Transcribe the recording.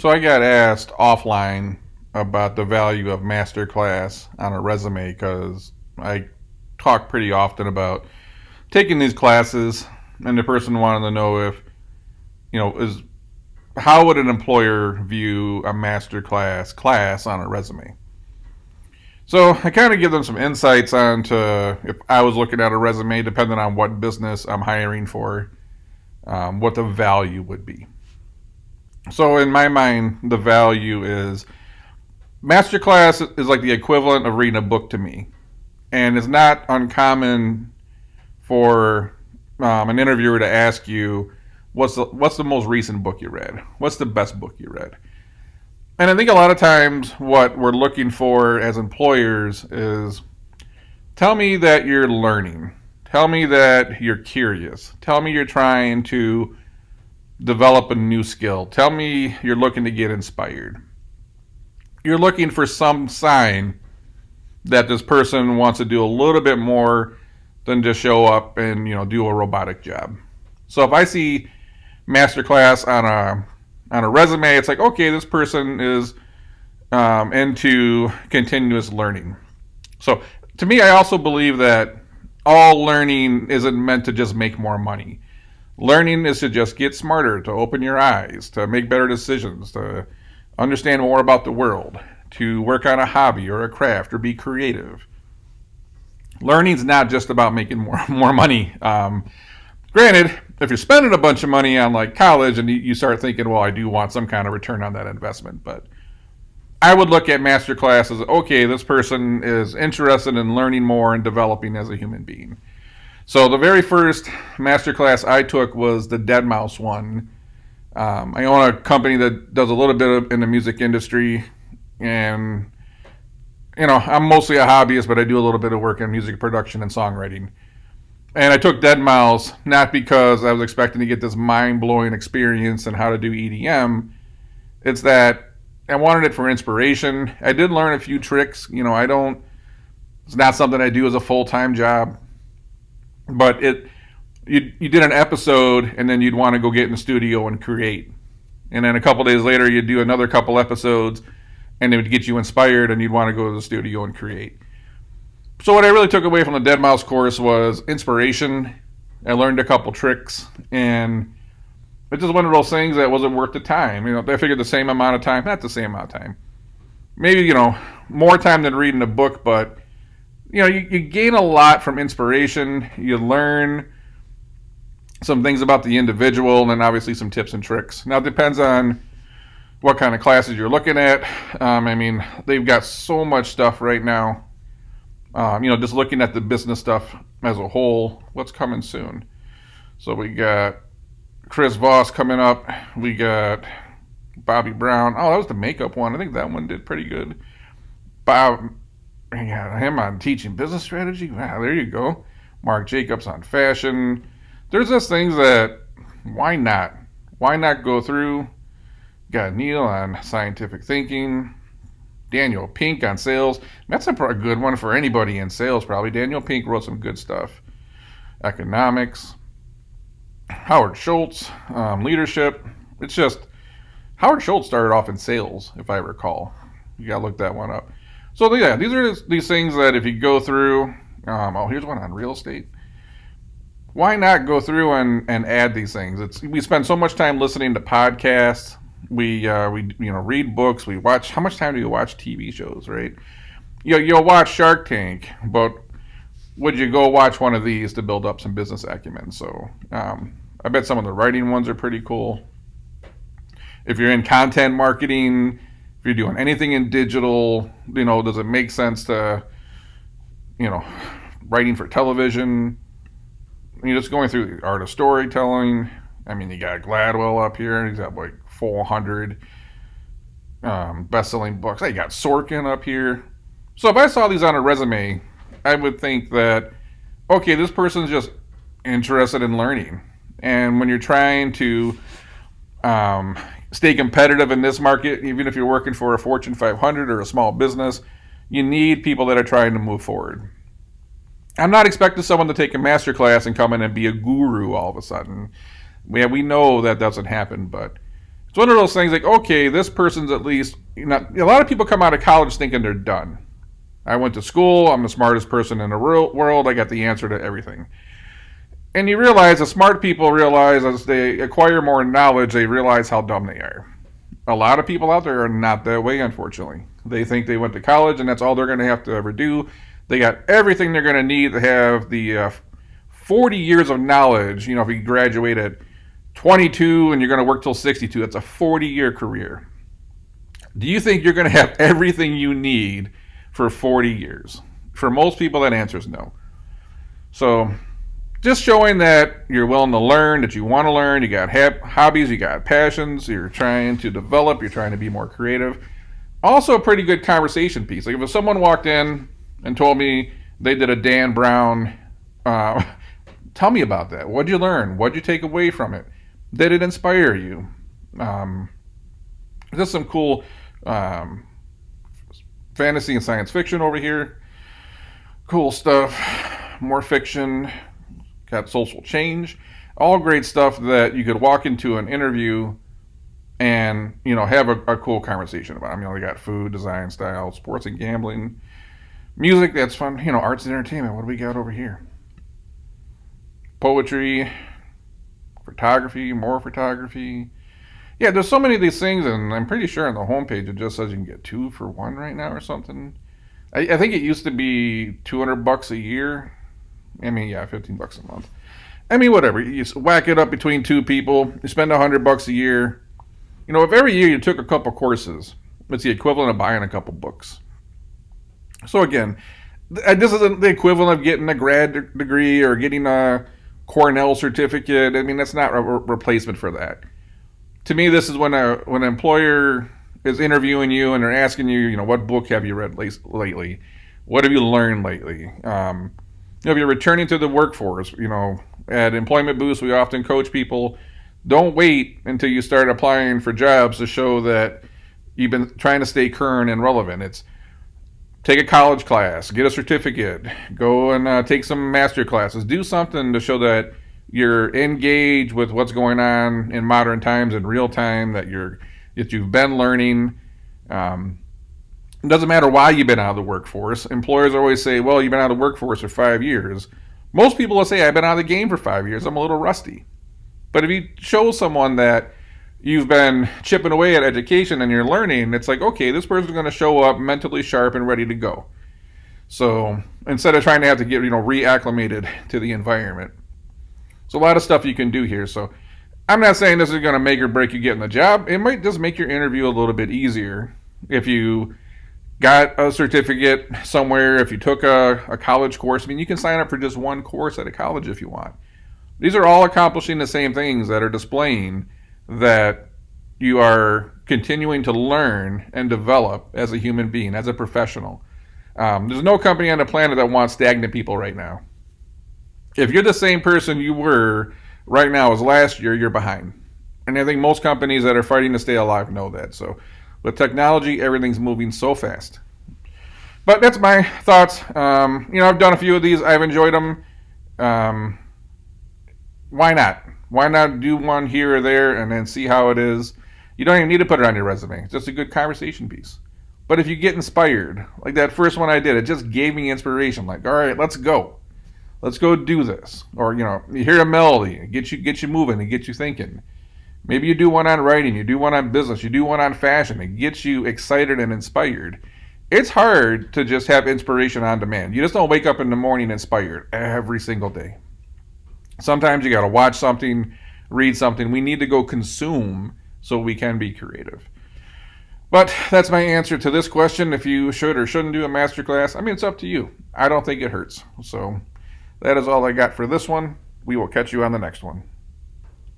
So I got asked offline about the value of Masterclass on a resume because I talk pretty often about taking these classes, and the person wanted to know if is how would an employer view a Masterclass class on a resume. So I kind of give them some insights onto if I was looking at a resume, depending on what business I'm hiring for, what the value would be. So in my mind, the value is Masterclass is like the equivalent of reading a book to me, and it's not uncommon for an interviewer to ask you, what's the most recent book you read? What's the best book you read? And I think a lot of times what we're looking for as employers is tell me that you're learning. Tell me that you're curious. Tell me you're trying to develop a new skill. Tell me you're looking to get inspired. You're looking for some sign that this person wants to do a little bit more than just show up and do a robotic job. So if I see Masterclass on a resume, it's like, okay, this person is into continuous learning. So to me, I also believe that all learning isn't meant to just make more money. Learning is to just get smarter, to open your eyes, to make better decisions, to understand more about the world, to work on a hobby or a craft or be creative. Learning's not just about making more money. Granted, if you're spending a bunch of money on like college and you start thinking, well, I do want some kind of return on that investment, but I would look at Masterclass as, okay, this person is interested in learning more and developing as a human being. So the very first Masterclass I took was the Dead Mouse one. I own a company that does a little bit in the music industry, and I'm mostly a hobbyist, but I do a little bit of work in music production and songwriting. And I took Dead Mouse not because I was expecting to get this mind-blowing experience in how to do EDM. It's that I wanted it for inspiration. I did learn a few tricks. It's not something I do as a full-time job. But you did an episode, and then you'd want to go get in the studio and create. And then a couple days later, you'd do another couple episodes, and it would get you inspired, and you'd want to go to the studio and create. So what I really took away from the Dead Mouse course was inspiration. I learned a couple tricks, and it's just one of those things that wasn't worth the time. I figured the same amount of time, not the same amount of time. Maybe, more time than reading a book, but, you gain a lot from inspiration. You learn some things about the individual, and then obviously some tips and tricks. Now, it depends on what kind of classes you're looking at. They've got so much stuff right now. Just looking at the business stuff as a whole, what's coming soon? So we got Chris Voss coming up. We got Bobby Brown. Oh, that was the makeup one. I think that one did pretty good. Bob, yeah, him on teaching business strategy. Wow, there you go. Mark Jacobs on fashion. There's just things that, why not? Why not go through? Got Neil on scientific thinking. Daniel Pink on sales. That's a good one for anybody in sales, probably. Daniel Pink wrote some good stuff. Economics. Howard Schultz, leadership. It's just, Howard Schultz started off in sales, if I recall. You gotta look that one up. So yeah, these are these things that if you go through, here's one on real estate. Why not go through and add these things? We spend so much time listening to podcasts. We read books. We watch. How much time do you watch TV shows, right? You'll watch Shark Tank, but would you go watch one of these to build up some business acumen? So I bet some of the writing ones are pretty cool. If you're in content marketing, if you're doing anything in digital, does it make sense to, writing for television? You're just going through the art of storytelling. You got Gladwell up here. He's got like 400 best-selling books. You got Sorkin up here. So if I saw these on a resume, I would think that, okay, this person's just interested in learning. And when you're trying to stay competitive in this market, even if you're working for a Fortune 500 or a small business, you need people that are trying to move forward. I'm not expecting someone to take a master class and come in and be a guru all of a sudden. We know that doesn't happen, but It's one of those things like, okay, this person's at least, a lot of people come out of college thinking they're done. I went to school, I'm the smartest person in the world, I got the answer to everything. And you realize the smart people realize as they acquire more knowledge, they realize how dumb they are. A lot of people out there are not that way, unfortunately. They think they went to college and that's all they're going to have to ever do. They got everything they're going to need to have the 40 years of knowledge. If you graduate at 22 and you're going to work till 62, that's a 40-year career. Do you think you're going to have everything you need for 40 years? For most people, that answer is no. So just showing that you're willing to learn, that you want to learn, you got hobbies, you got passions, you're trying to develop, you're trying to be more creative. Also a pretty good conversation piece. Like if someone walked in and told me they did a Dan Brown, tell me about that. What'd you learn? What'd you take away from it? Did it inspire you? Just some cool fantasy and science fiction over here. Cool stuff. More fiction. Got social change. All great stuff that you could walk into an interview and, have a cool conversation about. We got food, design, style, sports and gambling, music, that's fun, arts and entertainment. What do we got over here? Poetry, photography, more photography. Yeah, there's so many of these things, and I'm pretty sure on the homepage it just says you can get 2 for 1 right now or something. I think it used to be $200 a year. $15 a month. Whatever. You whack it up between 2 people. You spend $100 a year. If every year you took a couple courses, it's the equivalent of buying a couple books. So again, this isn't the equivalent of getting a grad degree or getting a Cornell certificate. That's not a replacement for that. To me, this is when an employer is interviewing you and they're asking you, what book have you read lately? What have you learned lately? If you're returning to the workforce, at Employment Boost, we often coach people, don't wait until you start applying for jobs to show that you've been trying to stay current and relevant. It's take a college class, get a certificate, go and take some master classes, do something to show that you're engaged with what's going on in modern times in real time, that you've been learning. It doesn't matter why you've been out of the workforce. Employers always say, well, you've been out of the workforce for 5 years. Most people will say, I've been out of the game for 5 years. I'm a little rusty. But if you show someone that you've been chipping away at education and you're learning, it's like, okay, this person's going to show up mentally sharp and ready to go. So instead of trying to have to get, reacclimated to the environment. So a lot of stuff you can do here. So I'm not saying this is going to make or break you getting the job. It might just make your interview a little bit easier if you got a certificate somewhere, if you took a college course. You can sign up for just one course at a college if you want. These are all accomplishing the same things that are displaying that you are continuing to learn and develop as a human being, as a professional. There's no company on the planet that wants stagnant people right now. If you're the same person you were right now as last year, you're behind. And I think most companies that are fighting to stay alive know that. So with technology, everything's moving so fast. But that's my thoughts. I've done a few of these. I've enjoyed them. Why not? Why not do one here or there and then see how it is? You don't even need to put it on your resume. It's just a good conversation piece. But if you get inspired, like that first one I did, it just gave me inspiration. Like, all right, let's go. Let's go do this. Or, you hear a melody, it gets you moving, it gets you thinking. Maybe you do one on writing, you do one on business, you do one on fashion. It gets you excited and inspired. It's hard to just have inspiration on demand. You just don't wake up in the morning inspired every single day. Sometimes you got to watch something, read something. We need to go consume so we can be creative. But that's my answer to this question. If you should or shouldn't do a masterclass, it's up to you. I don't think it hurts. So that is all I got for this one. We will catch you on the next one.